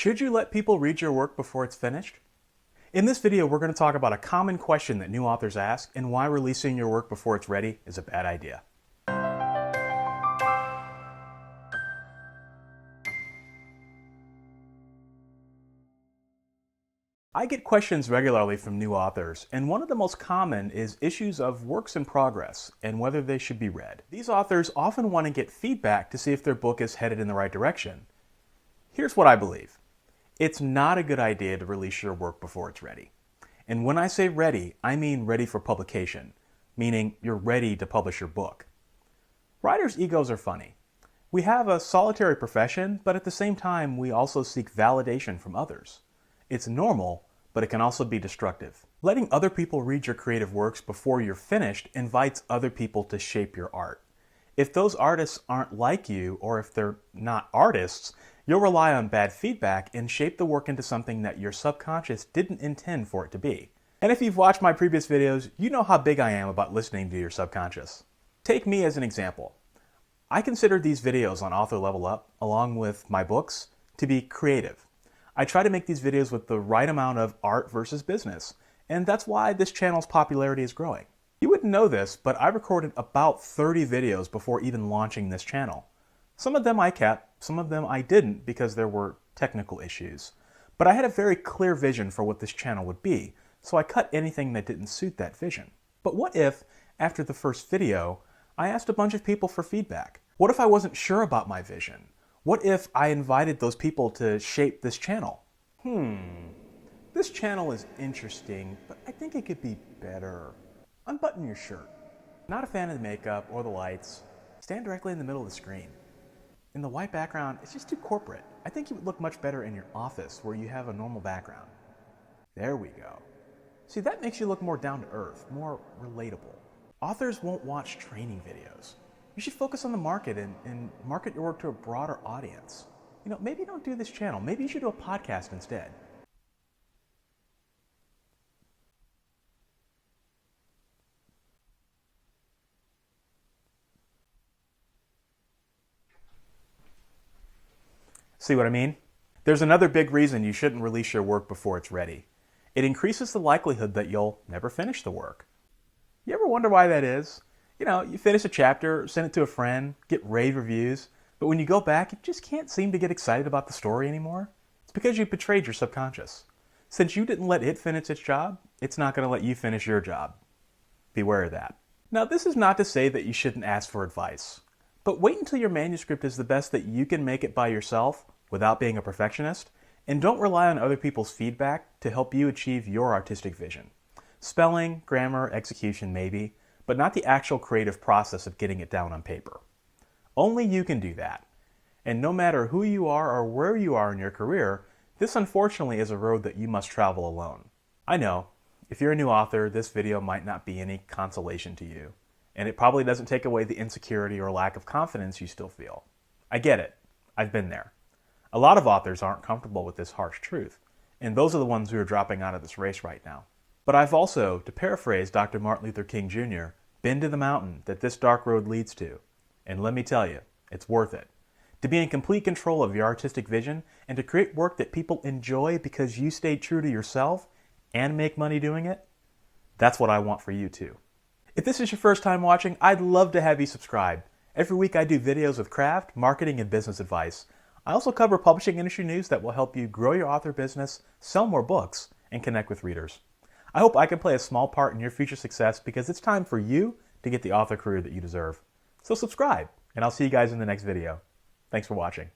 Should you let people read your work before it's finished? In this video, we're going to talk about a common question that new authors ask and why releasing your work before it's ready is a bad idea. I get questions regularly from new authors, and one of the most common is issues of works in progress and whether they should be read. These authors often want to get feedback to see if their book is headed in the right direction. Here's what I believe. It's not a good idea to release your work before it's ready. And when I say ready, I mean ready for publication, meaning you're ready to publish your book. Writers' egos are funny. We have a solitary profession, but at the same time, we also seek validation from others. It's normal, but it can also be destructive. Letting other people read your creative works before you're finished invites other people to shape your art. If those artists aren't like you, or if they're not artists, you'll rely on bad feedback and shape the work into something that your subconscious didn't intend for it to be. And if you've watched my previous videos, you know how big I am about listening to your subconscious. Take me as an example. I consider these videos on Author Level Up, along with my books, to be creative. I try to make these videos with the right amount of art versus business, and that's why this channel's popularity is growing. You wouldn't know this, but I recorded about 30 videos before even launching this channel. Some of them I kept, some of them I didn't because there were technical issues. But I had a very clear vision for what this channel would be, so I cut anything that didn't suit that vision. But what if, after the first video, I asked a bunch of people for feedback? What if I wasn't sure about my vision? What if I invited those people to shape this channel? This channel is interesting, but I think it could be better. Unbutton your shirt. Not a fan of the makeup or the lights. Stand directly in the middle of the screen. In the white background, it's just too corporate. I think you would look much better in your office where you have a normal background. There we go. See, that makes you look more down to earth, more relatable. Authors won't watch training videos. You should focus on the market and market your work to a broader audience. Maybe don't do this channel. Maybe you should do a podcast instead. See what I mean? There's another big reason you shouldn't release your work before it's ready. It increases the likelihood that you'll never finish the work. You ever wonder why that is? You finish a chapter, send it to a friend, get rave reviews, but when you go back, you just can't seem to get excited about the story anymore. It's because you betrayed your subconscious. Since you didn't let it finish its job, it's not going to let you finish your job. Beware of that. Now, this is not to say that you shouldn't ask for advice, but wait until your manuscript is the best that you can make it by yourself without being a perfectionist, and don't rely on other people's feedback to help you achieve your artistic vision. Spelling, grammar, execution maybe, but not the actual creative process of getting it down on paper. Only you can do that. And no matter who you are or where you are in your career, this unfortunately is a road that you must travel alone. I know, if you're a new author, this video might not be any consolation to you, and it probably doesn't take away the insecurity or lack of confidence you still feel. I get it. I've been there. A lot of authors aren't comfortable with this harsh truth, and those are the ones who are dropping out of this race right now. But I've also, to paraphrase Dr. Martin Luther King Jr., been to the mountain that this dark road leads to. And let me tell you, it's worth it. To be in complete control of your artistic vision and to create work that people enjoy because you stayed true to yourself and make money doing it, that's what I want for you too. If this is your first time watching, I'd love to have you subscribe. Every week I do videos with craft, marketing, and business advice. I also cover publishing industry news that will help you grow your author business, sell more books, and connect with readers. I hope I can play a small part in your future success because it's time for you to get the author career that you deserve. So subscribe, and I'll see you guys in the next video. Thanks for watching.